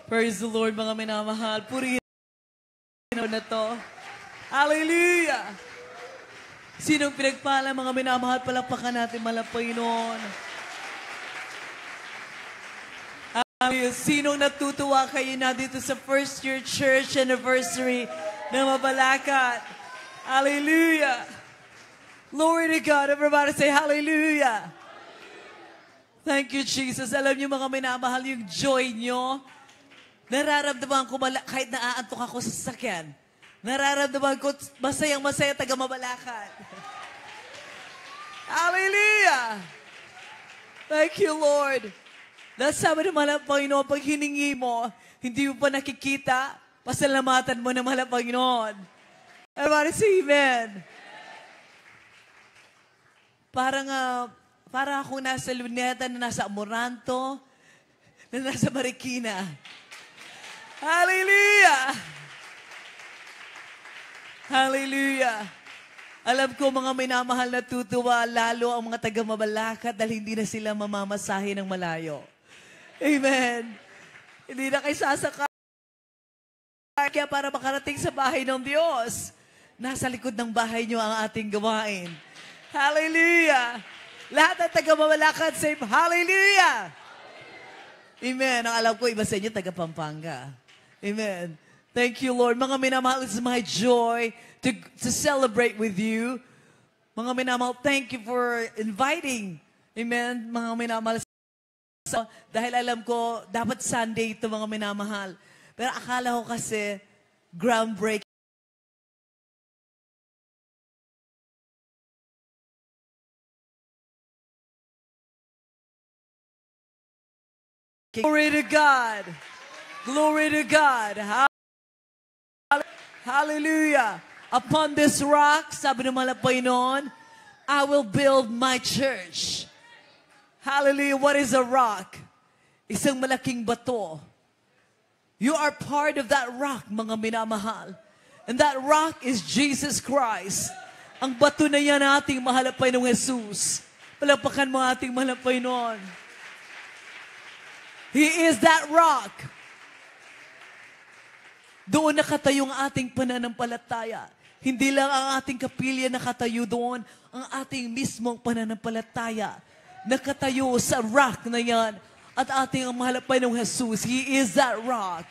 Praise the Lord, mga minamahal. Purihin na to. Hallelujah! Sinong pinagpala, mga minamahal, palakpakan natin malapay noon. Sinong natutuwa kayo na dito sa first year church anniversary ng Mabalacat? Hallelujah! Glory to God. Everybody say hallelujah. Thank you, Jesus. Alam niyo, mga minamahal, yung joy niyo, nararamdaman ko kahit naaantok ako sa sasakyan. Nararamdaman ko masayang-masaya taga Mabalacat. Hallelujah! Thank you, Lord. Dahil sabi ng mahal ng Panginoon, pag hiningi mo, hindi mo pa nakikita, pasalamatan mo ng mahal ng Panginoon. Everybody say amen. Parang ako nasa Luneta, na nasa Amoranto, na nasa Marikina. Hallelujah! Hallelujah! Alam ko, mga minamahal na tutuwa, lalo ang mga taga-Mabalacat dahil hindi na sila mamamasahe ng malayo. Amen! Hindi na kayo sasakay kaya para makarating sa bahay ng Diyos. Nasa likod ng bahay niyo ang ating gawain. Hallelujah! Lahat ng taga-Mabalacat, say hallelujah! Amen. Ang alam ko, iba sa inyo, taga-Pampanga. Amen. Thank you, Lord. Mga minamahal, it's my joy to celebrate with you. Mga minamahal, thank you for inviting. Amen. Mga minamahal, dahil alam ko, dapat Sunday ito, mga minamahal. Pero akala ko kasi, groundbreaking. Glory to God. Glory to God. Hallelujah. Upon this rock, sabi ng mga Panginoon, I will build my church. Hallelujah. What is a rock? Isang malaking bato. You are part of that rock, mga minamahal. And that rock is Jesus Christ. Ang bato na yan ating mahal na Panginoong Jesus. Palapakan mo ating mahal na Panginoon. He is that rock. Doon nakatayo ang ating pananampalataya. Hindi lang ang ating kapilya nakatayo doon, ang ating mismong pananampalataya nakatayo sa rock na yan. At ating ang mahal pa ng Jesus, He is that rock.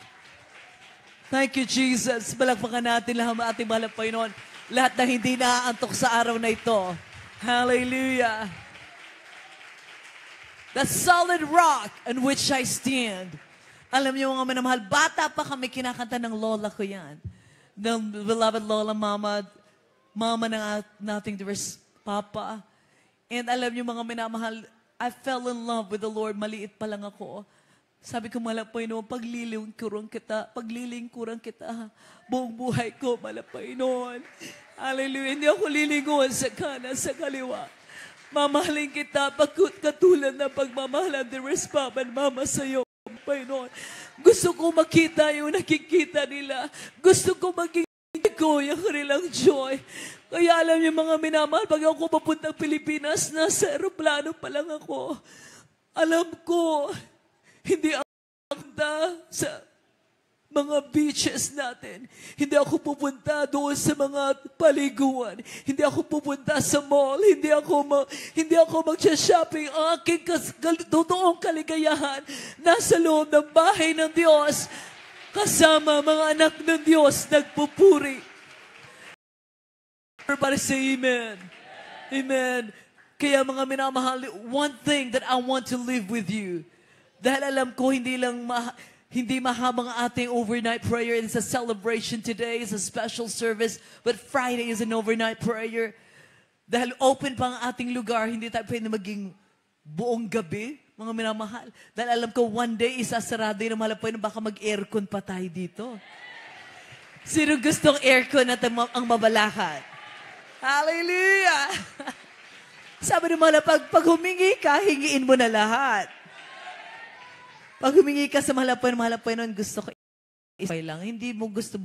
Thank you, Jesus. Balakpakan natin lahat ang ating mahal pa noon. Lahat na hindi naaantok sa araw na ito. Hallelujah. The solid rock on which I stand. Alam niyo mga minamahal, bata pa kami kinakanta ng lola ko yan. Ng beloved lola, mama ng nating dearest papa. And alam niyo mga minamahal, I fell in love with the Lord. Maliit pa lang ako. Sabi ko, Panginoon, paglilingkuran kita, buong buhay ko, Panginoon. Hallelujah. Hindi ako lilinguan sa kanan, sa kaliwa. Mamahalin kita, katulad na pagmamahalan dearest papa and mama sa'yo. Panginoon. Gusto ko makita yung nakikita nila. Gusto ko maging ko yung kanilang joy. Kaya alam niyo mga minamahal, pag ako papuntang Pilipinas, nasa aeroplano pa lang ako. Alam ko, hindi ako pupunta sa mga beaches natin. Hindi ako pupunta doon sa mga paliguan. Hindi ako pupunta sa mall. Hindi ako mag-shopping. Ang aking totoong kaligayahan nasa loob ng bahay ng Diyos kasama mga anak ng Diyos nagpupuri. Everybody say amen. Amen. Kaya mga minamahal, one thing that I want to live with you. Dahil alam ko hindi mahabang ating overnight prayer. It's a celebration today. It's a special service. But Friday is an overnight prayer. Dahil open pa ang ating lugar, hindi tayo pwede maging buong gabi, mga minamahal. Dahil alam ko, one day, isasarado yun ang mahal po yun, baka mag-aircon pa tayo dito. Sino gustong aircon at ang Mabalacat? Hallelujah! Sabi ng mahal, pag humingi ka, hingiin mo na lahat. Pag humingi ka sa mahal po yun, gusto ko isang lang. Hindi mo gusto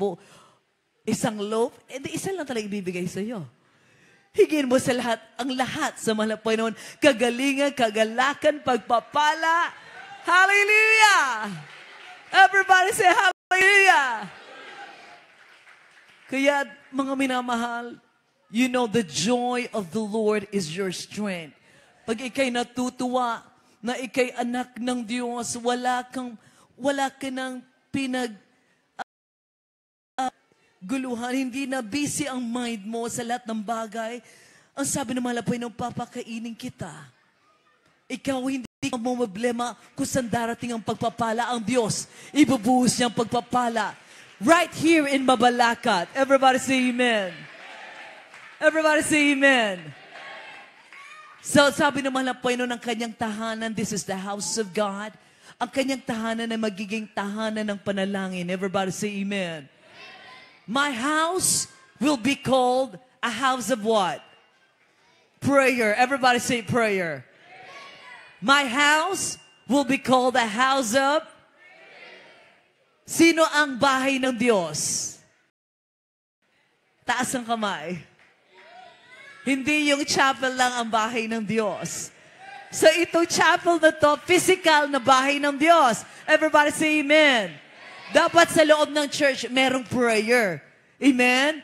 isang loaf, isa lang talaga ibibigay sa iyo. Hingin mo sa lahat, ang lahat sa mahal po yun, kagalingan, kagalakan, pagpapala. Hallelujah! Everybody Everybody say hallelujah. Kaya mga minamahal, you know the joy of the Lord is your strength. Pag ikay natutuwa na ikay anak ng Diyos, wala ka nang guluhan, hindi na busy ang mind mo sa lahat ng bagay. Ang sabi ng mga Panginoon, papakainin kita. Ikaw hindi mo problema kung saan darating ang pagpapala. Ang Diyos, ibubuhos niyang pagpapala. Right here in Mabalacat. Everybody say amen. Everybody say amen. So sabi ng mga Panginoon ng kanyang tahanan, this is the house of God. Ang kanyang tahanan ay magiging tahanan ng panalangin. Everybody say amen. My house will be called a house of what? Prayer. Everybody say prayer. My house will be called a house of... Sino ang bahay ng Diyos? Taas ang kamay. Hindi yung chapel lang ang bahay ng Diyos. So itong chapel na to, physical na bahay ng Diyos. Everybody say amen. Dapat sa loob ng church, merong prayer. Amen?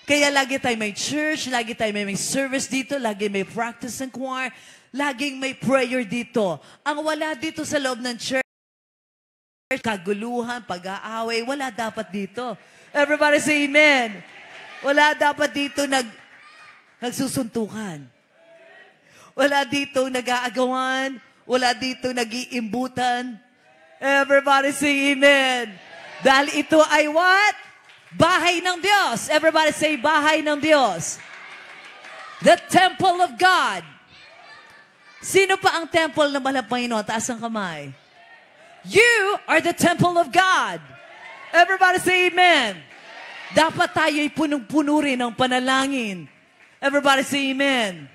Kaya lagi tayo may church, lagi tayo may service dito, lagi may practice ng choir, laging may prayer dito. Ang wala dito sa loob ng church, kaguluhan, pag-aaway, wala dapat dito. Everybody say amen. Wala dapat dito nagsusuntukan. Wala dito nag-aagawan. Wala dito nag-iimbutan. Everybody say amen. Dahil ito ay what? Bahay ng Diyos. Everybody say bahay ng Diyos. The temple of God. Sino pa ang temple ng Panginoon? Taas ang kamay. You are the temple of God. Everybody say amen. Dapat tayo'y punong-puno rin ng panalangin. Everybody say amen.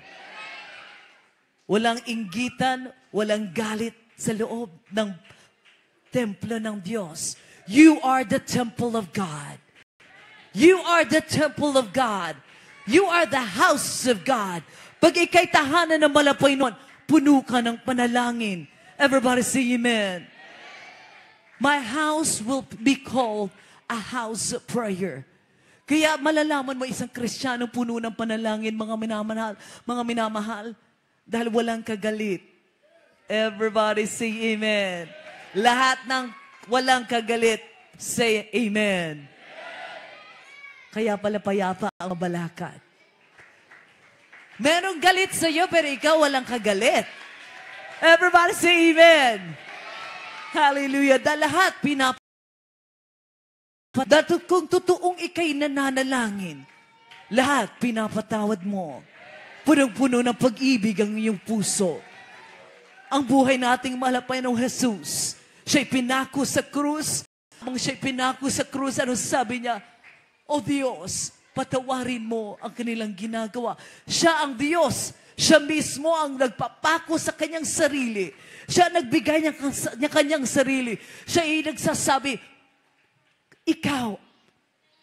Walang inggitan, walang galit sa loob ng templo ng Diyos. You are the temple of God. You are the temple of God. You are the house of God. Pag ikay tahanan ng Panginoon, puno ka ng panalangin. Everybody say amen. My house will be called a house of prayer. Kaya malalaman mo isang Kristiyanong puno ng panalangin, mga minamahal, dahil walang kagalit. Everybody say amen. Lahat ng walang kagalit, say amen. Kaya pala payapa ang Mabalacat. Merong galit sa iyo, pero ikaw walang kagalit. Everybody say amen. Hallelujah. Dahil lahat dahil kung totoong ikay nananalangin, lahat pinapatawad mo. Punong-puno ng pag-ibig ang iyong puso. Ang buhay nating malapay ng Jesus, siya'y pinako sa krus. Habang siya'y pinako sa krus, ano sabi niya? O Diyos, patawarin mo ang kanilang ginagawa. Siya ang Diyos. Siya mismo ang nagpapako sa kanyang sarili. Siya nagbigay niya kanyang sarili. Siya ay nagsasabi, ikaw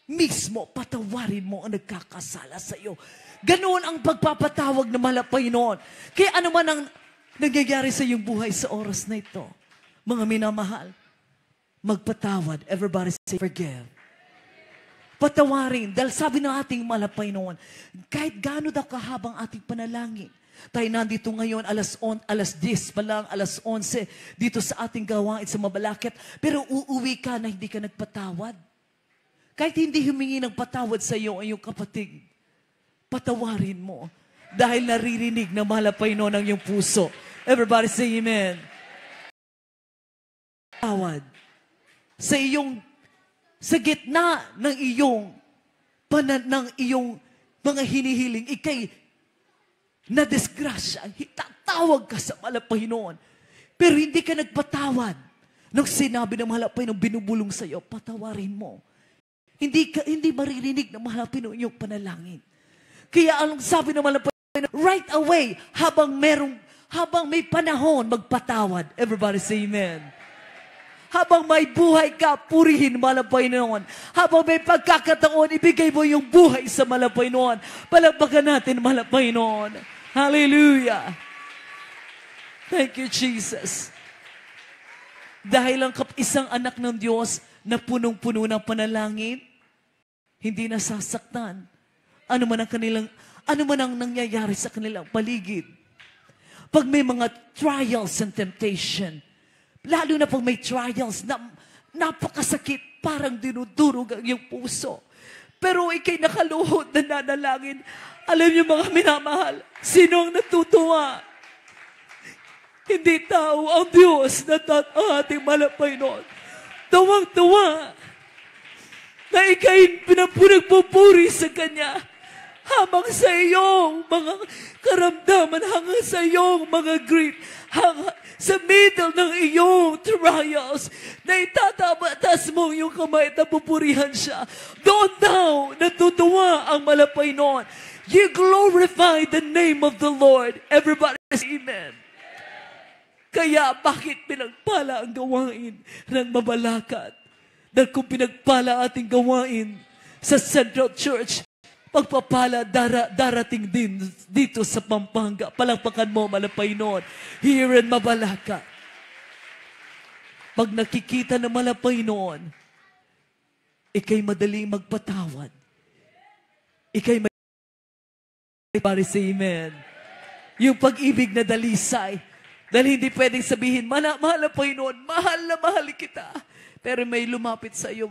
mismo, patawarin mo ang nagkakasala sa iyo. Ganoon ang pagpapatawag ng Panginoon. Kaya ano man ang nangyayari sa iyong buhay sa oras na ito, mga minamahal, magpatawad. Everybody say forgive. Patawarin. Dahil sabi ng ating Panginoon, kahit gaano daw kahabang ating panalangin, tayo nandito ngayon, alas 10 pa lang, alas 11, dito sa ating gawain sa Mabalacat, pero uuwi ka na hindi ka nagpatawad. Kahit hindi humingi ng patawad sa iyo ang iyong kapatid, patawarin mo. Dahil naririnig na Panginoon ang iyong puso. Everybody say amen. Tawad. Sa gitna ng iyong mga hinihiling, ikay na disgrasya, tatawag ka sa Panginoon. Pero hindi ka nagpatawad. Nung sinabi ng Panginoon, binubulong sa iyo, patawarin mo. Hindi maririnig ng Panginoon yung panalangin. Kaya ang sabi ng Panginoon, right away, habang may panahon, magpatawad. Everybody say amen. Habang may buhay ka, purihin Panginoon. Habang may pagkakataon, ibigay mo yung buhay sa Panginoon. Palagpagan natin Panginoon. Hallelujah. Thank you, Jesus. Dahil ang isang anak ng Diyos na punong-puno ng panalangin, hindi nasasaktan. Ano man ang nangyayari sa kanilang paligid. Pag may mga trials and temptation, lalo na pag may trials na napakasakit, parang dinudurog ang iyong puso. Pero ikay nakaluhod na nanalangin. Alam niyo mga minamahal, sino ang natutuwa? Hindi tao, ang Diyos na ang ating malapay noon. Tuwang-tuwa na ikay pinagpupuri sa Kanya. Habang sa iyong mga karamdaman, hanggang sa iyong mga grief, sa middle ng iyong trials, na itatabatas mo yung kamay at napupurihan siya. Doon daw natutuwa ang malapay noon. You glorify the name of the Lord. Everybody say amen. Kaya bakit pinagpala ang gawain ng mabalakat? Dahil kung pinagpala ating gawain sa Central Church, pagpapala darating din dito sa Pampanga. Palakpakan mo, malapay noon. Here in Mabalacat. Pag nakikita na malapay noon, ikay madaling magpatawad. Ikay para say amen. Yung pag-ibig na dalisay. Dahil hindi pwedeng sabihin, malapay noon, mahal na mahal kita. Pero may lumapit sa iyo,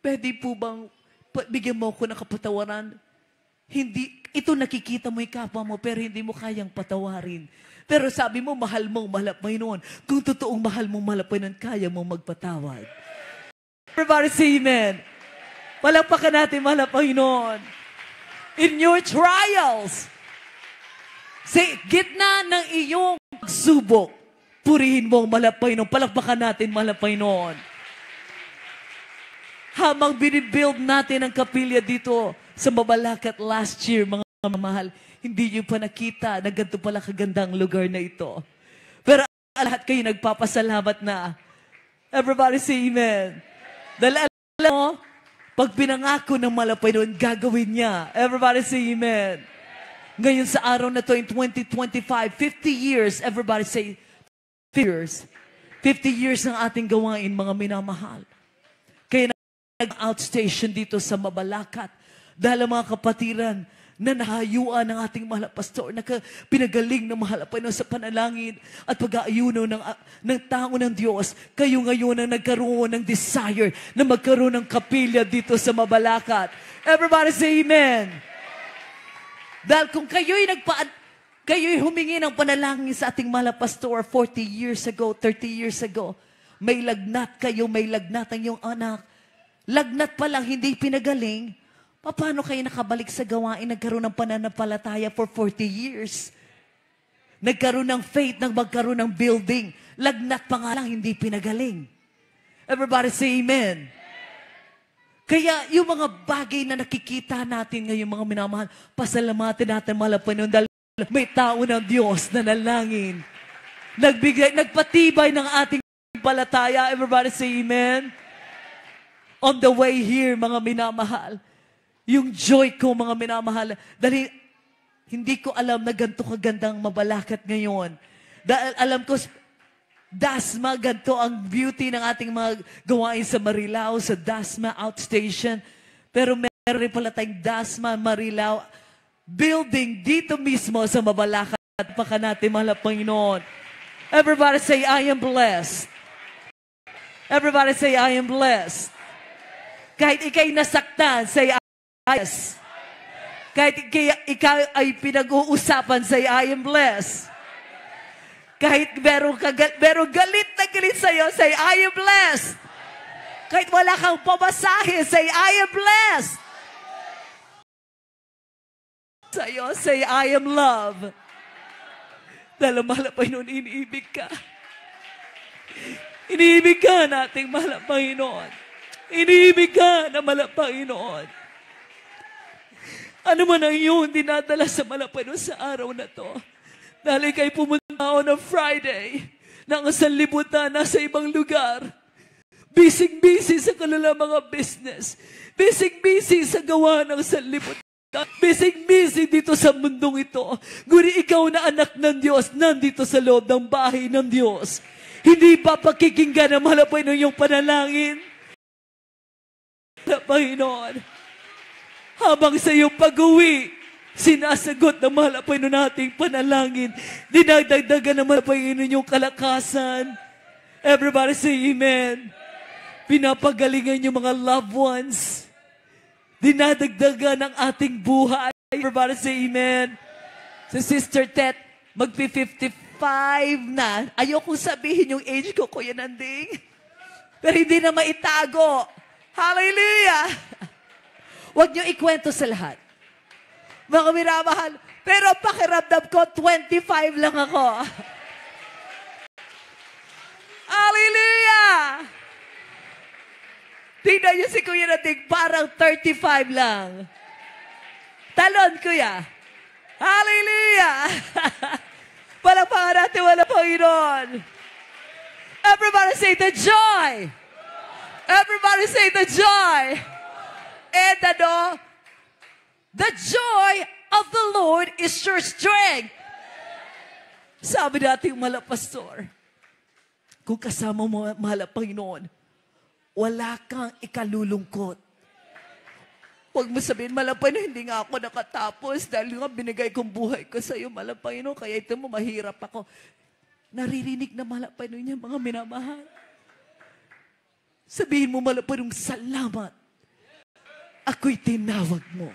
pwede po bang bigyan mo ako ng kapatawaran? Hindi, ito nakikita mo yung kapwa mo, pero hindi mo kayang patawarin. Pero sabi mo, mahal mong malapay noon. Kung totoong mahal mong malapay noon, kaya mong magpatawad. Everybody say amen. Palakpakan natin malapay noon. In your trials, sa gitna ng iyong pagsubok, purihin mo ang malapay noon. Palakpakan natin malapay noon. Habang binibuild natin ang kapilya dito sa Mabalacat last year, mga mamahal, hindi nyo pa nakita na ganito pala kagandang lugar na ito. Pero lahat kayo nagpapasalamat na. Everybody say amen. Dahil alam mo, pag pinangako ng malapay doon, gagawin niya. Everybody say amen. Ngayon sa araw na to in 2025, 50 years, everybody say 50 years. 50 years ng ating gawain, mga minamahal. Kaya outstation dito sa Mabalacat dahil ang mga kapatiran na nahayuan ng ating mahal pastor na pinagaling ng mahal sa panalangin at pag-aayuno ng tao ng Diyos, kayo ngayon ang nagkaroon ng desire na magkaroon ng kapilya dito sa Mabalacat. Everybody say amen. Dahil kung kayo'y humingi ng panalangin sa ating mahal pastor 40 years ago, 30 years ago, may lagnat kayo, may lagnat ang iyong anak, lagnat pa lang, hindi pinagaling, paano kayo nakabalik sa gawain, nagkaroon ng pananampalataya for 40 years? Nagkaroon ng faith, magkaroon ng building. Lagnat pa nga lang, hindi pinagaling. Everybody say amen. Kaya yung mga bagay na nakikita natin ngayon, mga minamahal, pasalamatin natin malapay noon dahil may tao ng Diyos na nalangin. Nagpatibay ng ating palataya. Everybody say amen. On the way here, mga minamahal, yung joy ko, mga minamahal, dahil hindi ko alam na ganito kagandang Mabalacat ngayon. Dahil alam ko, Dasma, ganito ang beauty ng ating mga gawain sa Marilao, sa Dasma Outstation. Pero meron rin pala tayong Dasma, Marilao, building dito mismo sa Mabalacat. Paka natin, mahal Panginoon. Everybody say, I am blessed. Everybody say, I am blessed. Kahit ikay nasaktan, say, yes. Kahit ikaw ay pinag-uusapan, say, I am blessed. Kahit meron galit na galit sa'yo, say, I am blessed. Kahit wala kang pamasahe, say, I am blessed. Sa'yo, say, I am love. Dahil mahal Panginoon, iniibig ka. Iniibig ka nating mahal Panginoon. Iniibig ka na mahal Panginoon. Ano man ang iyong dinadala sa Malapay sa araw na to. Dahil ikay pumunta on a Friday ng sanlibutan nasa ibang lugar. Busy sa kanilang mga business. Busy sa gawa ng sanlibutan. Busy dito sa mundong ito. Ngunit ikaw na anak ng Diyos, nandito sa loob ng bahay ng Diyos. Hindi ba pakikinggan ng mahal na Panginoon yung panalangin? Panginoon, habang sa iyong pag-uwi, sinasagot ng mahal na Panginoon nating panalangin. Dinadagdagan ng mahal na Panginoon yung kalakasan. Everybody say amen. Pinapagalingan yung mga loved ones. Dinadagdagan ng ating buhay. Everybody say amen. Si Sister Tet, magpi-55 na. Ayokong sabihin yung age ko, Kuya Nanding. Pero hindi na maitago. Hallelujah! Huwag niyo ikwento sa lahat. Mga minamahal, pero pakiramdam ko, 25 lang ako. Hallelujah! Tingnan niyo si Kuya Nanding, parang 35 lang. Talon, Kuya. Hallelujah! Palakpakan natin, wala Panginoon. Everybody say the joy! Everybody say the joy. And the joy of the Lord is your strength. Sabi natin mahal na pastor, kung kasama mo mahal na Panginoon, wala kang ikalulungkot. Huwag mo sabihin, mahal na Panginoon, hindi nga ako nakatapos dahil nga binigay kong buhay ko sa iyo, mahal na Panginoon, kaya ito mo mahirap ako. Naririnig na mahal na Panginoon niya, mga minamahal. Sabihin mo malapanong salamat. Ako'y tinawag mo.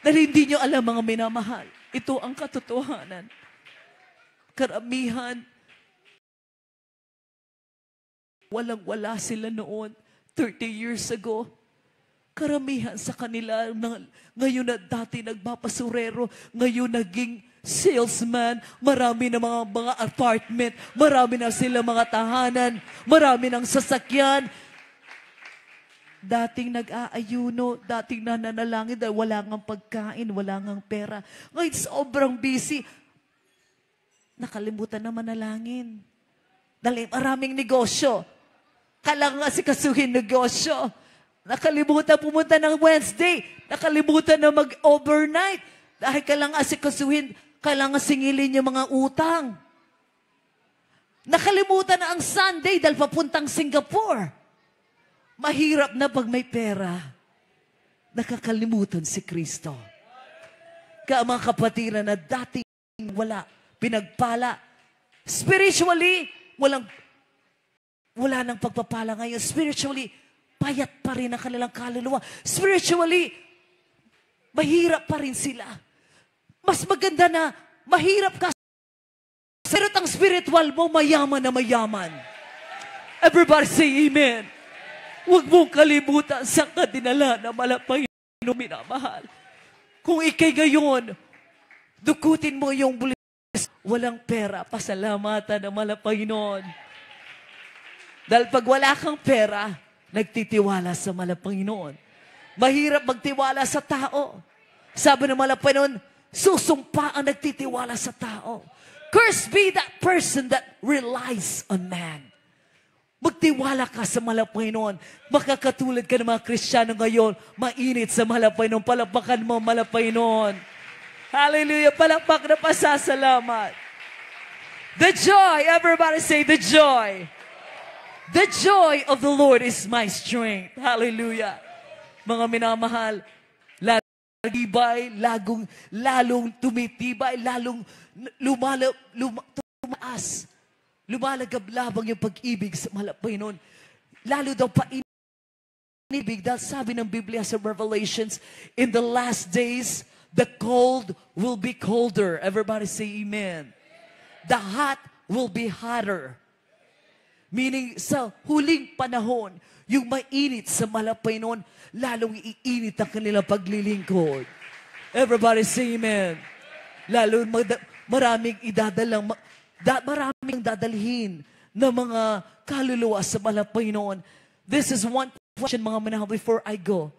Dahil hindi nyo alam mga minamahal. Ito ang katotohanan. Karamihan, walang-wala sila noon 30 years ago. Karamihan sa kanila, ngayon na dati nagpapasurero, ngayon naging salesman, marami na mga apartment, marami na sila mga tahanan, marami ng sasakyan. Dating nag-aayuno, dating nananalangin dahil wala ngang pagkain, wala ngang pera. Ngayon sobrang busy. Nakalimutan na manalangin. Dahil maraming negosyo. Kailangan nga sikasuhin negosyo. Nakalimutan pumunta ng Wednesday. Nakalimutan na mag-overnight. Dahil kailangan asikasuhin, kailangan singilin yung mga utang. Nakalimutan na ang Sunday dahil papuntang Singapore. Mahirap na pag may pera. Nakakalimutan si Kristo. Kaya mga kapatiran na dating wala, pinagpala. Spiritually, wala nang pagpapala ngayon. Spiritually, payat pa rin ang kanilang kaluluwa. Spiritually, mahirap pa rin sila. Mas maganda na mahirap ka. Pero ang spiritual mo, mayaman na mayaman. Everybody say amen. Huwag mong kalimutan sa kadinala na malapay ng minamahal. Kung ikay gayon, dukutin mo yung bulis. Walang pera, pasalamatan na malapay nun. Dahil pag wala kang pera, nagtitiwala sa malapanginoon. Mahirap magtiwala sa tao. Sabi ng malapay nun, susumpa ang nagtitiwala sa tao. Cursed be that person that relies on man. Magtiwala ka sa malapanginoon. Makakatulad ka ng mga Kristiyano ngayon, mainit sa malapanginoon. Palapakan mo malapanginoon. Hallelujah. Palakpak na pasasalamat. The joy. Everybody say the joy. The joy of the Lord is my strength. Hallelujah. Mga minamahal, lalong tumitibay, lalong tumaas. Lumalagab-labang yung pag-ibig sa malapanginoon. Lalo daw painibig dahil sabi ng Biblia sa Revelations, in the last days, the cold will be colder. Everybody say amen. The hot will be hotter. Meaning, sa huling panahon, yung mainit sa malapanginoon, lalong iinit ang kanilang paglilingkod. Everybody say amen. Lalo maraming maraming dadalhin na mga kaluluwa sa malapanginoon. This is one question, mga manahal, before I go.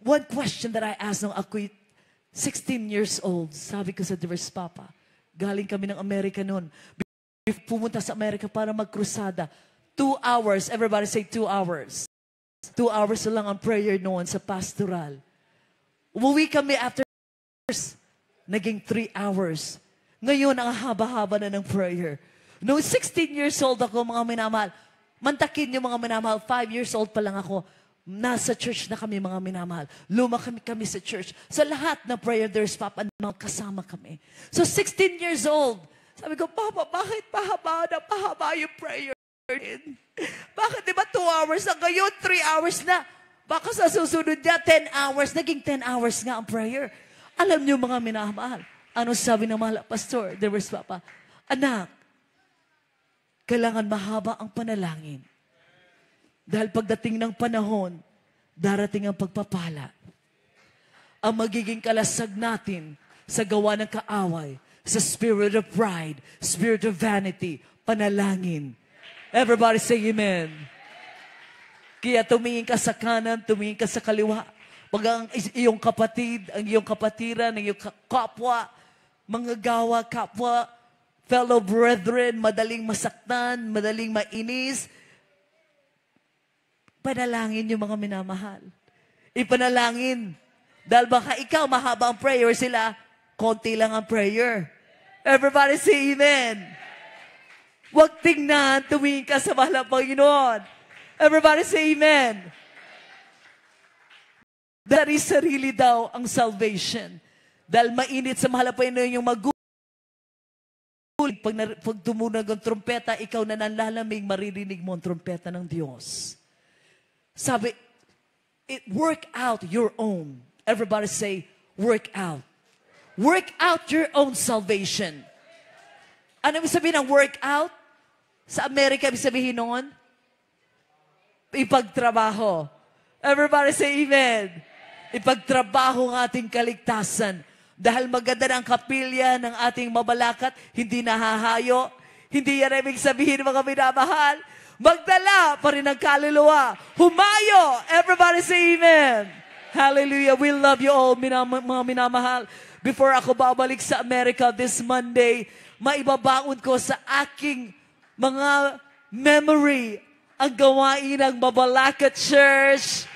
One question that I asked nung ako'y 16 years old. Sabi ko sa Diverse Papa, galing kami ng Amerika noon. Pumunta sa Amerika para magkrusada. 2 hours. Everybody say 2 hours. 2 hours lang ang prayer noon sa pastoral. Umuwi kami after naging 3 hours. Ngayon, ang haba-haba na ng prayer. Noong 16 years old ako, mga minamahal, mantakin yung mga minamahal, 5 years old pa lang ako, nasa church na kami, mga minamahal. Kami sa church. Sa lahat ng prayer, there's Papa na kasama kami. So 16 years old, sabi ko, Papa, bakit pahaba yung prayer? Bakit di ba 2 hours na ngayon, 3 hours na? Baka sa susunod niya, 10 hours. Naging 10 hours nga ang prayer. Alam niyo mga minamahal, ano sabi ng mahal pastor? There was Papa, anak, kailangan mahaba ang panalangin. Dahil pagdating ng panahon, darating ang pagpapala. Ang magiging kalasag natin sa gawa ng kaaway, sa spirit of pride, spirit of vanity, panalangin. Everybody say amen. Kaya tumingin ka sa kanan, tumingin ka sa kaliwa. Pag ang iyong kapatid, ang iyong kapatiran, ang iyong kapwa, mga gawa, kapwa, fellow brethren, madaling masaktan, madaling mainis, panalangin yung mga minamahal. Ipanalangin. Dahil baka ikaw, mahaba ang prayer, sila, konti lang ang prayer. Everybody say amen. Huwag tingnan, tumingin ka sa mahal ng Panginoon. Everybody say amen. Dari sarili daw ang salvation. Dahil mainit sa mahal ng Panginoon yung magulang. Pag tumunog ang trumpeta, ikaw na nanlalamig, maririnig mo ang trumpeta ng Diyos. Sabi, work out your own. Everybody say, work out. Work out your own salvation. Ano ibig sabihin ng work out? Sa Amerika, ibig sabihin noon? Ipagtrabaho. Everybody say amen. Ipagtrabaho ang ating kaligtasan. Dahil maganda na ang kapilya ng ating mabalakat, hindi nahahayo. Hindi yan ibig sabihin mga minamahal. Magdala pa rin ang kaluluwa. Humayo! Everybody say amen. Hallelujah. We love you all, mga minamahal. Before ako babalik sa Amerika this Monday, maibabaon ko sa aking mga memory ang gawain ng Mabalacat Church.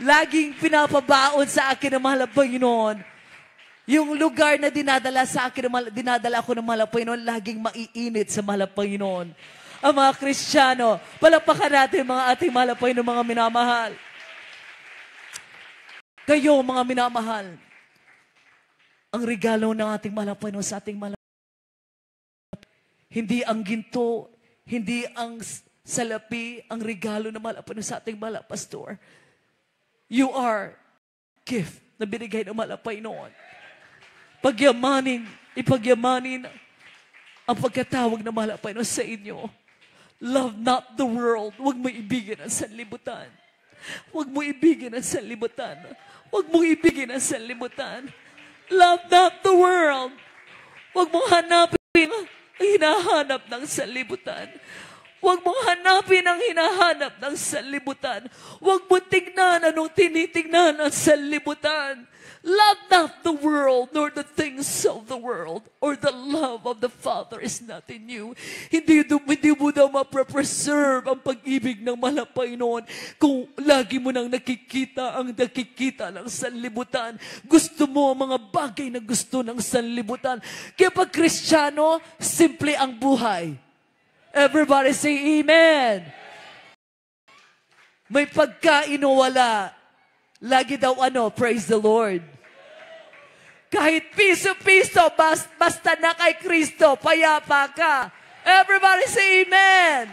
Laging pinapabaon sa akin ng mahal na Panginoon. Yung lugar na dinadala sa akin, dinadala ko ng mahal na Panginoon, laging maiinit sa mahal na Panginoon. Ang mga Kristiyano, palakpakan natin mga ating mahal na Panginoon, mga minamahal. Kayo, mga minamahal, ang regalo ng ating mahal na Panginoon sa ating mahal na Panginoon, hindi ang ginto, hindi ang salapi, ang regalo ng mahal na Panginoon sa ating mahal na pastor. You are gift na binigay ng mahal na Panginoon. Ipagyamanin ang pagkatawag ng mahal na Panginoon sa inyo. Love not the world. Huwag mo ibigin ang sanlibutan. Huwag mo ibigin ang sanlibutan. Huwag mo ibigin ang sanlibutan. Love not the world. Huwag mong hanapin ang hinahanap ng sanlibutan. Huwag mong hanapin ang hinahanap ng sanlibutan. Huwag mong tignan anong tinitignan ng sanlibutan. Love not the world, nor the things of the world, or the love of the Father is not in you. Hindi mo daw mapreserve ang pag-ibig ng mahal na Panginoon kung lagi mo nang nakikita ng sanlibutan. Gusto mo ang mga bagay na gusto ng sanlibutan. Kaya pag Kristiyano, simple ang buhay. Everybody say amen. May pagkain o wala. Lagi daw praise the Lord. Kahit piso-piso, basta na kay Kristo, payapa ka. Everybody say amen.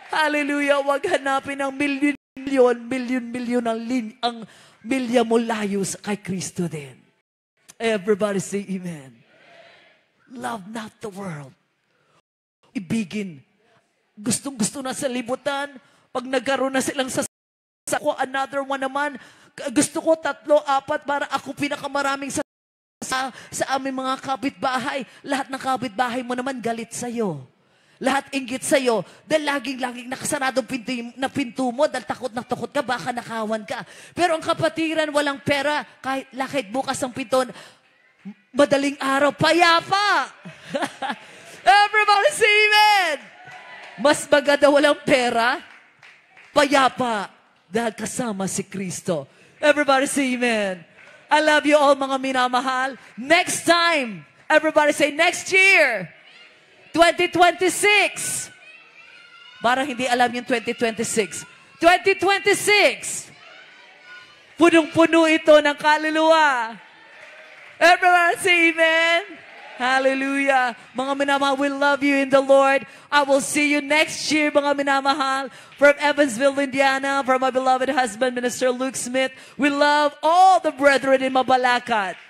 Hallelujah. Huwag hanapin ang milyon ang milya mo layo kay Kristo din. Everybody say amen. Love not the world. Ibigin. Gustong-gusto na sa libutan. Pag nagkaroon na silang ako, another one naman. Gusto ko 3, 4 para ako pinakamaraming sa aming mga kapitbahay. Lahat ng kapitbahay mo naman galit sa'yo. Lahat inggit sa'yo. Dahil laging nakasaradong pinto mo dahil takot ka, baka nakawan ka. Pero ang kapatiran, walang pera. Kahit bukas ang pinto, madaling araw, payapa. Everybody say amen. Mas maganda walang pera, payapa, dahil kasama si Kristo. Everybody say amen. I love you all, mga minamahal. Next time, everybody say next year. 2026. Parang hindi alam yung 2026. 2026. Punong-puno ito ng kaluluwa. Everyone say amen. Hallelujah. Mga minamahal, we love you in the Lord. I will see you next year, mga minamahal. From Evansville, Indiana, from my beloved husband, Minister Luke Smith. We love all the brethren in Mabalacat.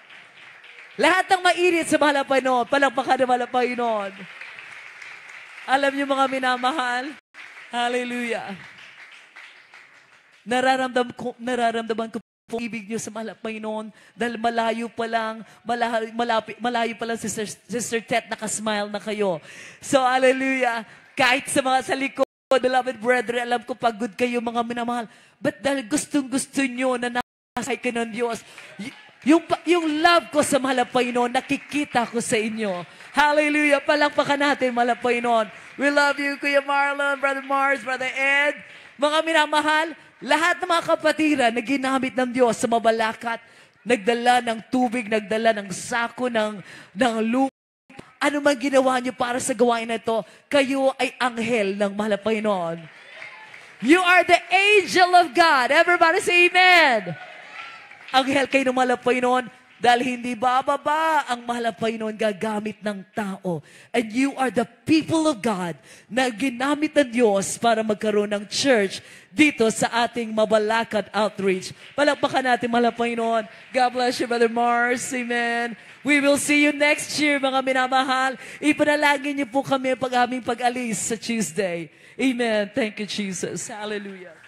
Lahat ng mainit sa mahal na Panginoon, palakpakan ng mahal na Panginoon. Alam niyo mga minamahal, hallelujah. Nararamdaman ko po ibig niyo sa mahal na Panginoon dahil malayo pa lang si Sister Tet nakasmile na kayo. So, hallelujah. Kahit sa mga sa likod, beloved brethren, alam ko pagod kayo mga minamahal. But dahil gustong-gusto niyo na nakasay ka ng Diyos, yung love ko sa mahal na Panginoon, nakikita ko sa inyo. Hallelujah. Palakpakan natin, mahal na Panginoon. We love you, Kuya Marlon, Brother Mars, Brother Ed. Mga minamahal, lahat ng mga kapatiran na ginamit ng Diyos sa Mabalacat, nagdala ng tubig, nagdala ng sako, ng lupa. Ano man ginawa niyo para sa gawain na ito, kayo ay anghel ng mahal na Panginoon. You are the angel of God. Everybody say amen. Anghel kayo ng mahal na Panginoon. Dahil hindi bababa ang mahal na Panginoon gagamit ng tao. And you are the people of God na ginamit ng Diyos para magkaroon ng church dito sa ating Mabalacat Outreach. Palakpakan natin, mahal na Panginoon. God bless you, Brother Mars. Amen. We will see you next year, mga minamahal. Ipanalangin niyo po kami pag aming pag-alis sa Tuesday. Amen. Thank you, Jesus. Hallelujah.